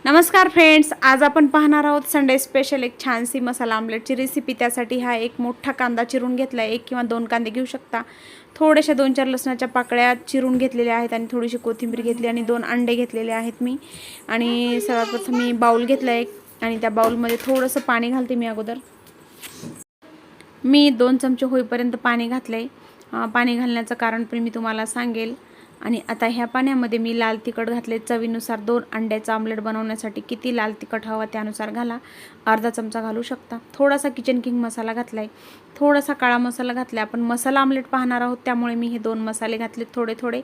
नमस्कार फ्रेंड्स, आज आपण पाहणार आहोत संडे स्पेशल एक छानसी मसाला आमलेटची रेसिपी। त्यासाठी हा एक मोठा कांदा चिरून घेतला आहे, 1 किंवा 2 कांदे घेऊ शकता। थोडेशा 2-4 लसणाच्या पाकळ्या चिरून घेतलेल्या आहेत आणि थोडीशी कोथिंबीर घेतली आणि 2 अंडे घेतलेले आहेत मी। आणि सर्वात प्रथम मी बाउल घेतला आहे आणि त्या बाउलमध्ये थोडंसं पाणी घालते मी अगोदर। मी 2 चमचे होईपर्यंत पाणी घातले। पाणी घालण्याचं कारण पण मी तुम्हाला सांगेल। आणि आता ह्या पाण्यामध्ये मी लाल तिखट घातले चवीनुसार। 2 अंड्याचं आमलेट बनवण्यासाठी किती लाल तिखट हवं त्यानुसार घाला, अर्धा चमचा घालू शकता। थोडासा किचन किंग मसाला घातलाय, थोडासा काळा मसाला घातला। आपण मसाला आमलेट पाहणार आहोत त्यामुळे मी हे 2 मसाले घातले थोडे थोडे।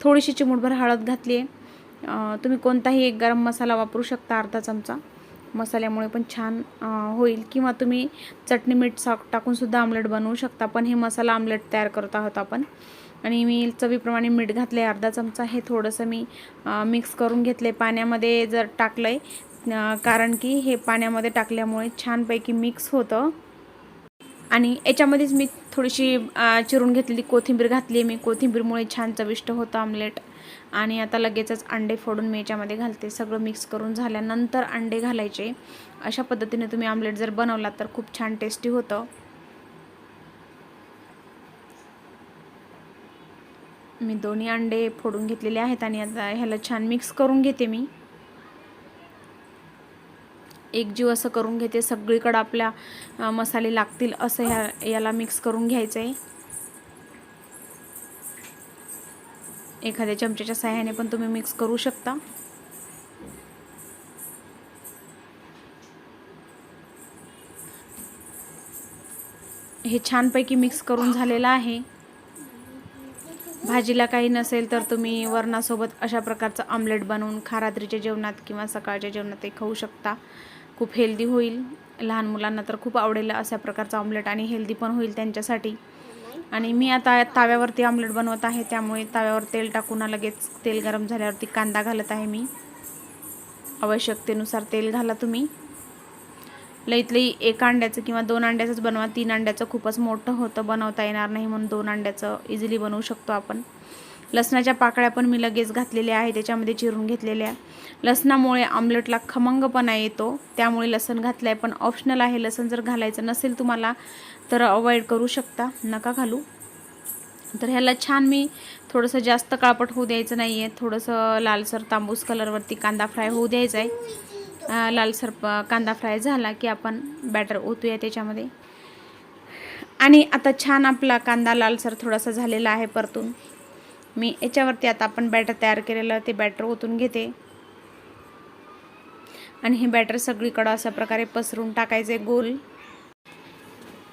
थोडीशी चिमूटभर हळद घातली आहे। तुम्ही कोणताही एक गरम मसाला वापरू शकता, अर्धा चमचा। मसाल्यामुळे पण छान होईल, किंवा तुम्ही चटणी मीठ टाकून सुद्धा आमलेट बनवू शकता। पण हे मसाला आमलेट तयार करत आहोत आपण। आणि मी चवीप्रमाणे मीठ घातले अर्धा चमचा। हे थोडंसं मी मिक्स करून घेतले पाण्यामध्ये जर टाकलंय, कारण की हे पाण्यामध्ये टाकल्यामुळे छानपैकी मिक्स होतं। आणि याच्यामध्येच मी थोडीशी चिरून घेतलेली कोथिंबीर घातली आहे मी। कोथिंबीरमुळे छान चविष्ट होतं आमलेट। आणि आता लगेचच अंडे फोडून मी याच्यामध्ये घालते। सगळं मिक्स करून झाल्यानंतर अंडे घालायचे। अशा पद्धतीने तुम्ही आमलेट जर बनवलात तर खूप छान टेस्टी होतं। मी दोन्ही अंडे फोडून घेतलेले आहेत आणि आता ह्याला छान मिक्स करून घेते मी। एकजीव असं करून घेते, सगळीकडे आपल्या मसाले लागतील असं याला मिक्स करून घ्यायचं आहे। एखाद्या चमच्याच्या सहाय्याने पण तुम्ही मिक्स करू शकता। हे छानपैकी मिक्स करून झालेलं आहे। भाजीला काही नसेल तर तुम्ही वरणासोबत अशा प्रकारचं आमलेट बनवून रात्रीच्या जेवणात किंवा सकाळच्या जेवणात ते खाऊ शकता। खूप हेल्दी होईल, लहान मुलांना तर खूप आवडेल अशा प्रकारचं आमलेट, आणि हेल्दी पण होईल त्यांच्यासाठी। आणि मी आता ताव्यावरती आमलेट बनवत आहे, त्यामुळे ताव्यावर तेल टाकून लगेच तेल गरम झाल्यावरती कांदा घालत आहे मी। आवश्यकतेनुसार तेल घाला तुम्ही। लईत लई 1 अंड्याचं किंवा 2 अंड्याचंच बनवा। 3 अंड्याचं खूपच मोठं होतं, बनवता येणार नाही, म्हणून 2 अंड्याचं इझिली बनवू शकतो आपण। लसणाच्या पाकळ्या पण मी लगेच घातलेल्या आहे त्याच्यामध्ये चिरून घेतलेल्या। लसणामुळे आमलेटला खमंगपणा येतो, त्यामुळे लसण घातलंय, पण ऑप्शनल आहे। लसण जर घालायचं नसेल तुम्हाला तर अवॉइड करू शकता, नका घालू। तर ह्याला छान मी थोडंसं जास्त काळपट होऊ द्यायचं नाही आहे, थोडंसं लालसर तांबूस कलरवरती कांदा फ्राय होऊ द्यायचा आहे। लालसर कांदा फ्राय झाला की आपण बॅटर ओतूया त्याच्यामध्ये। आणि आता छान आपला कांदा लालसर थोडासा झालेला आहे परतून। मी याच्यावरती आता आपण बॅटर तयार केलेलं ते बॅटर ओतून घेते। आणि हे बॅटर सगळीकडे अशा प्रकारे पसरून टाकायचे गोल,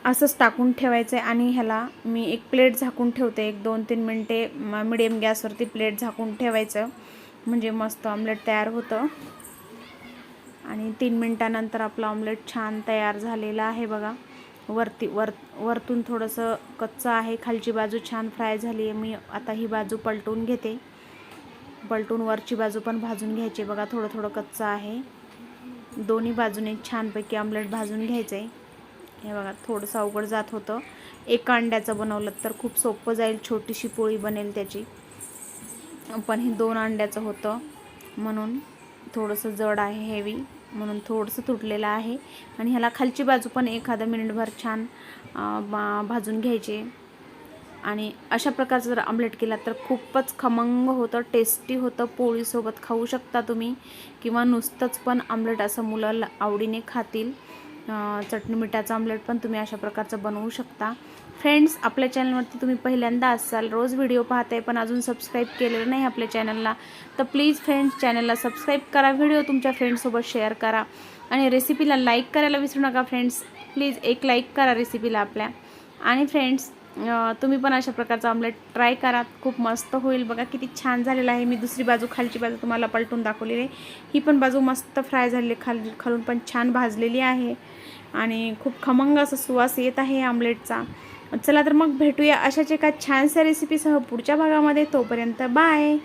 असंच टाकून ठेवायचं आहे। आणि ह्याला मी एक प्लेट झाकून ठेवते, 1-2-3 मिनटे मिडियम गॅसवरती प्लेट झाकून ठेवायचं, म्हणजे मस्त आमलेट तयार होतं। आणि 3 मिनिटानंतर आपलं आमलेट छान तयार झालेलं आहे बघा। वरतून थोडंसं कच्चं आहे, खालची बाजू छान फ्राय झाली आहे। मी आता ही बाजू पलटून घेते, पलटून वरची बाजू पण भाजून घ्यायची बघा। थोडं थोडं कच्चं आहे, दोन्ही बाजूने छानपैकी आमलेट भाजून घ्यायचं आहे। हे बघा, थोडंसं अवघड जात होतं। 1 अंड्याचं बनवलं तर खूप सोपं जाईल, छोटीशी पोळी बनेल त्याची। पण हे 2 अंड्याचं होतं म्हणून थोडंसं जड आहे, हेवी, म्हणून थोडंसं तुटलेलं आहे। आणि ह्याला खालची बाजू पण एखादा मिनिटभर छान भाजून घ्यायचे। आणि अशा प्रकारचं जर आमलेट केला तर खूपच खमंग होतं, टेस्टी होतं। पोळीसोबत खाऊ शकता तुम्ही, किंवा नुसतंच पण आमलेट असं मुलं आवडीने खातील। चटणी मिठाचं आमलेट पण तुम्ही अशा प्रकारचं बनवू शकता। फ्रेंड्स, आपल्या चॅनलवरती तुम्ही पहिल्यांदा असाल, रोज व्हिडिओ पाहताय पण अजून सबस्क्राईब केलेलं नाही आपल्या चॅनलला, तर प्लीज फ्रेंड्स चॅनलला सबस्क्राईब करा, व्हिडिओ तुमच्या फ्रेंड्ससोबत शेअर करा, आणि रेसिपीला लाईक करायला विसरू नका फ्रेंड्स। प्लीज एक लाईक करा रेसिपीला आपल्या। आणि फ्रेंड्स, तुम्ही पण अशा प्रकारचं आमलेट ट्राय करा, खूप मस्त होईल बघा। किती छान झालेलं आहे। मी दुसरी बाजू, खालची बाजू तुम्हाला पलटून दाखवलेली आहे। ही पण बाजू मस्त फ्राय झालेली, खालून पण छान भाजलेली आहे, आणि खूप खमंग असं सुवास येत आहे आमलेटचा। चला तर मग भेटूया अशाच एका छानशा रेसिपीसह पुढच्या भागामध्ये। तोपर्यंत बाय।